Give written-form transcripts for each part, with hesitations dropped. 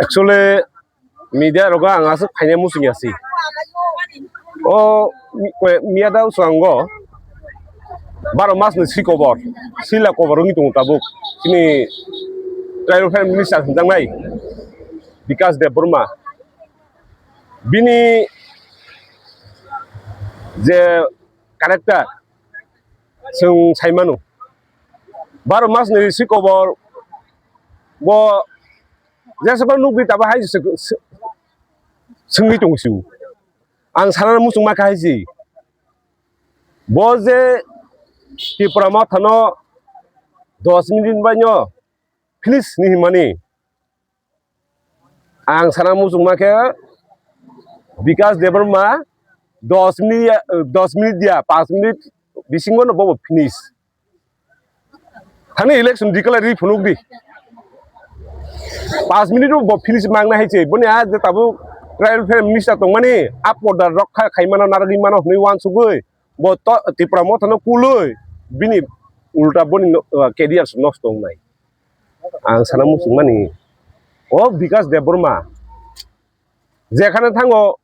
Actually, media roga angas kanya musuh yasi. Oh, media usanggo. Baru mas ni si cover, sila cover ini tunggu tabuk. Ini trial film ini sedang naik. Because de Burma. Bini je karakter sung saimanu. Baru mas ni si cover. Bo jasa kan nubi tabah hai sungi tunggu siu. Ang salah musuh makai si. Bo je Tipra Motha no 10 minit banyo finish nih mani ang sana musuh make because de Burma 10 minit dia 5 minit bisingo no bobo finish thani election declare phunuk di 5 minit bo finish mangna haiche boni a je tabu trial film minister tong mani upload rokha khaimana naragi mano ni wan sugoi bo to Tipra Motha no kuloi bini ulta boni career nosto nai ang sana musuh mani oh because de Burma jekhane thango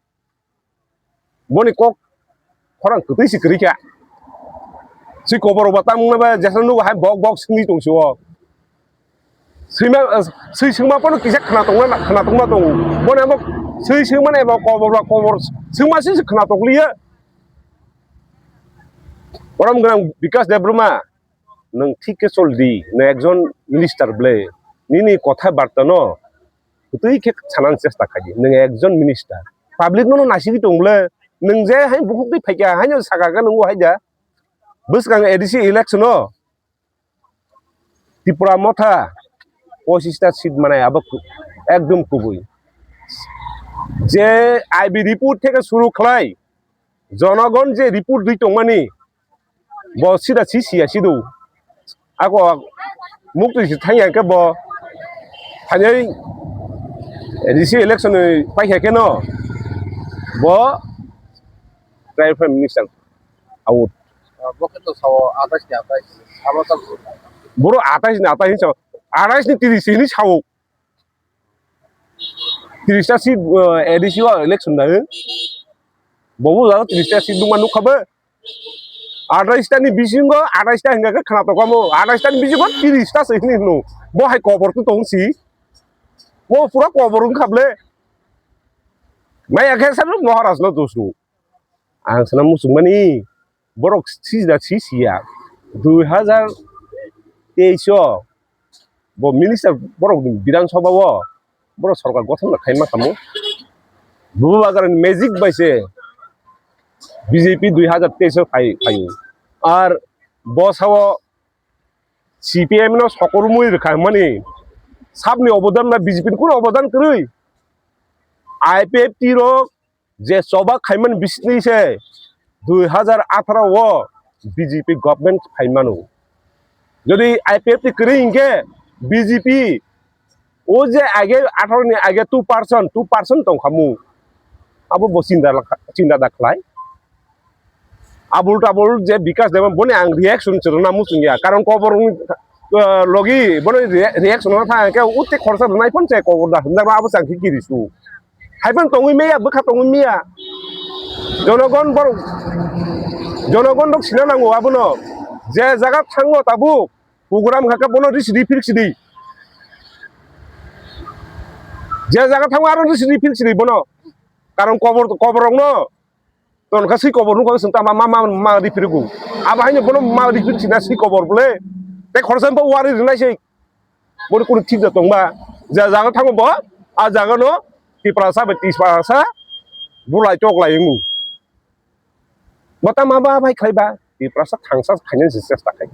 boni kok khorang kutui si krika si kobor batam na jekhane nu hai bok singi tongso sui singma pon kijak khana tongma tong boni amok sui singma ne kobor singma si khana tokliya orang bilang because de Burma nang ঠিক চলদি না একজন minister বলে নিনি কথা বার্তা ন তুই কে ছানান চেষ্টা খাজি নং একজন মিনিস্টার পাবলিক নো নাসিবি দংলে নং যে হাই বুকুক দি ফাইকা হাই সাগাga নং হাইজা বসগাং এডিসি ইলেকশন Tipra Motha 25টা সিট মানে আবার একদম কুবুই যে আইবি রিপোর্ট থেকে শুরু খাই জনগণ যে রিপোর্ট দিত মানি বসিদা সিসিয়াসিদু Ako mukti si thanya ke bo thanya edisi election pai ke no bo prime minister out bo ke to sawo 28 ni 28 amo ta boro 28 ni sawo 28 ni 30 ni sawo 30 ta si edisi election na bo bo 30 ta si dumanu khabe 28টা ni bisingo 28টা hingga ke khana tokamo 28টা ni bisingo 30টা sehini no bo hai cover tu tongsi bo pura cover ung khable mai akhe sanu maharaj no dosu ang sana musumani borok sida sisia 2023 bo minister borok bidan sabha bo borok sarkar gothon na khaima kamu bo bagaran magic baise BJP 2023 ফাইও আর বসাও CPM no সকরমুই রেখা মানে সাবনি অবদান না BJP কোন অবদান কই IPF Phirok যে সবা খাইমান বিসনিছে 2018 ও BJP government ফাইমানো যদি IPF করি ইনকে বিজেপি ও যে আগে 18 নি আগে 2% তংখামু আবো চিন্তা দাখলাই abul je bikas deban boni ang reaction chirna musungia karon cover logi boni reaction na tha ke utte khorsa nai pon che cover da hunda ba abusang kirisu haiban tongui meya bukha tongui meya জনগণ dok sina nango abuno je jaga thango tabu program khaka bono risidi firksidi je jaga thango aro risidi firksidi bono karon cover no ton kasi cover nu ko senta ma di firgu aba hanya bono ma di firsi na si cover bole te khorsan ba wari rinai sei bono kun thik da tongba ja jaga thango bo a jaga no Tipra sa be 30 sa bulai chok lai ngu mata ma ba bai khai ba Tipra sa thangsa khainen se chesta khai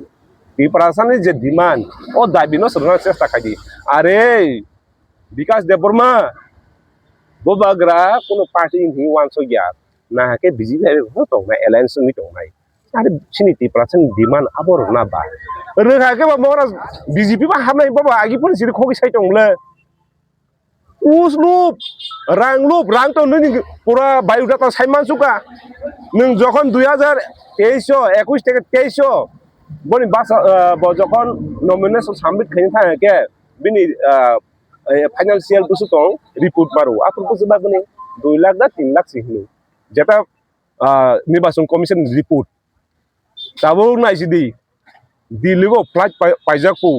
Tipra sa ne je demand o dabi no srna chesta khai are because de Burma bo bagra kono party ni wan so ya na ke BJP ho tong na alliance ni tong nai are sini Tipra sa demand abor na ba re ha ke ba mora BJP ba hamnai ba agi pun siri khogi sai tong le uslup rang to ni pura biodata saiman suka nung যখন 2023 21 থেকে 23 বনি বাস যখন nomination submit খাই থাকে বিনি financial বুঝু দं report মারো আপন বুঝু বাবনি 2 লাখ না 3 লাখ সিহিনি যেটা নির্বাচন কমিশন রিপোর্ট তাবো নাইসিদি দিল্লিও ফ্লাইট পাইজাকু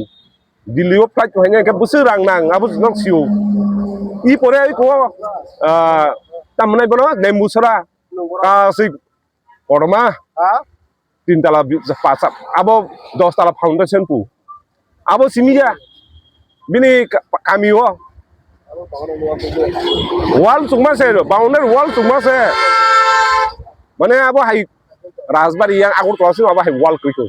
দিল্লিও ফ্লাইট হয়নি কে বুঝু রাং নাং আবু নক সিউ ই পরে ko তামনাই বনো নেমুসরা কাসি Karma Ha? 3 tala pasap abo 10 tala foundation pu abo simija bini kamiwo Ano pangalan mo ako? wall sungma se boundary wall sungma se mane abo hai rajbari yang agur tosi abo hai wall kriko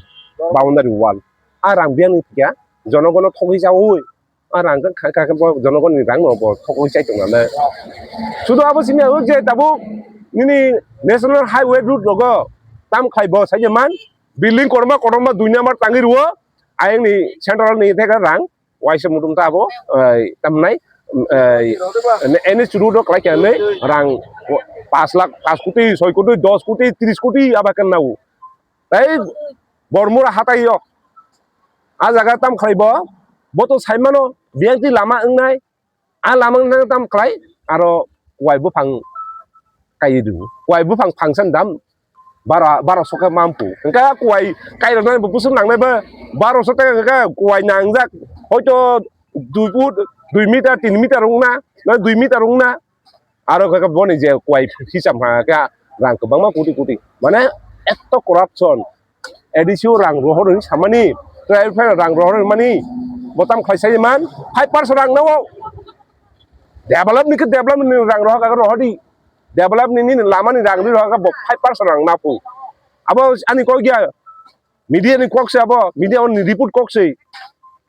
boundary wall arang biang kya jonogono thogoi jaoi arang kan ka jonogon ni rang no bo thogoi jai tongna sudo abo simia o je tabu nini national highway route logo tam khaibo sajeman building korma 2 number tangi ruo aing ni central ni theka rang waise mutum ta abo tamnai NH route klai kan nei rang 5 lakh 5 কোটি 6 কোটি 10 কোটি 30 কোটি abakan nau tai bormura hatai yo a jaga tam khaibo boto saimano biangti lama engnai a lama nang tam klai aro wai bu phang kai du wai bu phang function dam bara soka mampu engka kuai kai na busung nang na ba 1200 টাকা ka kuai nang jak hoito 2 meter 3 meter rungna na 2 meter rungna aro ka boni je kuai hisam ha ka rang kebangma koটি মানে এত corruption edisio rang rohor samani driver rang rohor mani botam khaisai man 5% rang nawo develop ni ke develop ni rang roh ka rohdi develop ni lama ni rang roh ka 5% rang napu abo ani ko gya media ni kok se abo media on report kok se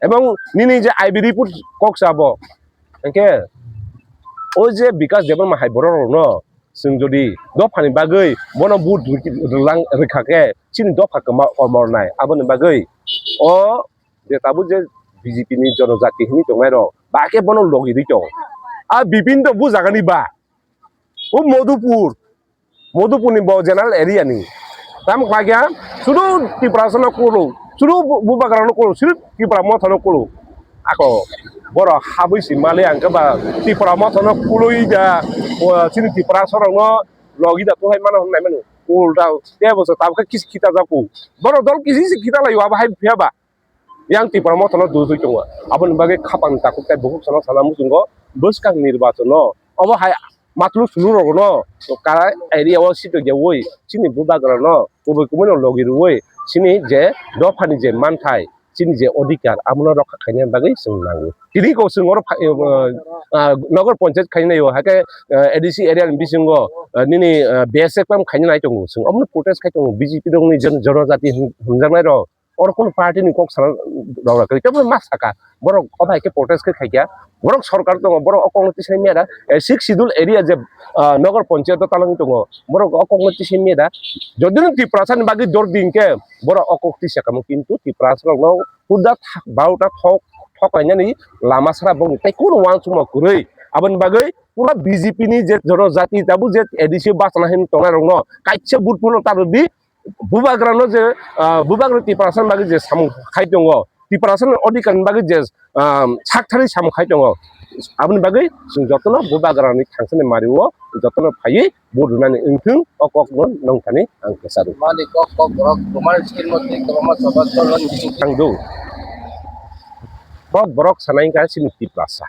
এবং নিনি যে IB report Cox আবো একে ও যে বিকাশ দেবন মাহাই বড় ন जों যদি দফানি বাগৈ বন বুট রলাং রেখাকে চিনি দফা কমরনাই আবনি বাগৈ ও যে তাবু যে বিজেপি নি জনজাতি হিনি দংনাই র বাকে বন লগি দি দং আ বিপিন তো বু জাগানি বা ও মধুপুরনি ব জেনারেল এরিয়া নি তাম কাগিয়া শুধু ত্রিপুরাসন করো শুধু বুবাগারন করো শুধু ত্রিপুরা মথন করো ako boro habuisi male angka ba Tipra Motha no kului da sini Tipra sorong no logi da to hai mana nai manu ul da te boso tab ka kis kita ja ko boro dol kisi kita la yo ba hai phia ba yang Tipra Motha no du du tonga abon bage khapang ta ko tai buhuk sana sana musungo buskang nirbacon no obo hai matlu sulu ro no to kara area wa sito ge woi sini bubagar no obo kumono logi ro woi sini je dofani je manthai sini je অধিকার আমনো রক্ষা খাইনে বাগৈ जों नांगौ তিনি কো जोंर नगर पंचायत खाइने यो हाके ADC area बिसिंग निनि बेसे काम खाइने नाय दङ जों अमनो प्रोटेस्ट खाइ दङ बीजेपी दंनि जनजाति हमजानाय र और कोन पार्टी नि कक सारा रौरा कइ तब मा साका बर अबाय के प्रोटेस्ट के खाइया बर सरकार दङ बर अकंगति सेमियादा 6 शिड्यूल एरिया जे नगर पंचायत तालंग दङ बर अकंगति सेमियादा जदिन टिप्रासान बागि दर दिनके बर अकंगति सेकाम किन्तु टिप्रासान न हुदा बाउटा थकायनानै लामा सारा बं ताइ कोन वान सुमा गुरै आबन बागै पुरा बीजेपी नि जे जनजाति दाबु जे एडिसि बासना हिन तंना रंग काइसे बुटपुनो तारदि बुबाग्रानो जे बुबाग्रा टिप्रासान बागि जे साम खाइ दङ टिप्रासान अधिकार बागि जे साकथारि साम खाइ दङ आबन बागै जों जतनो बुबाग्रानि थांसने मारिवो जतनो फायै बदुनानि ओंथों अककनो नंथानि आं केसारु Mali kok borok tomar skin mo tik tomar sobat tolon थांदौ बहुत बरक सानाय का सिनि टिप्रासा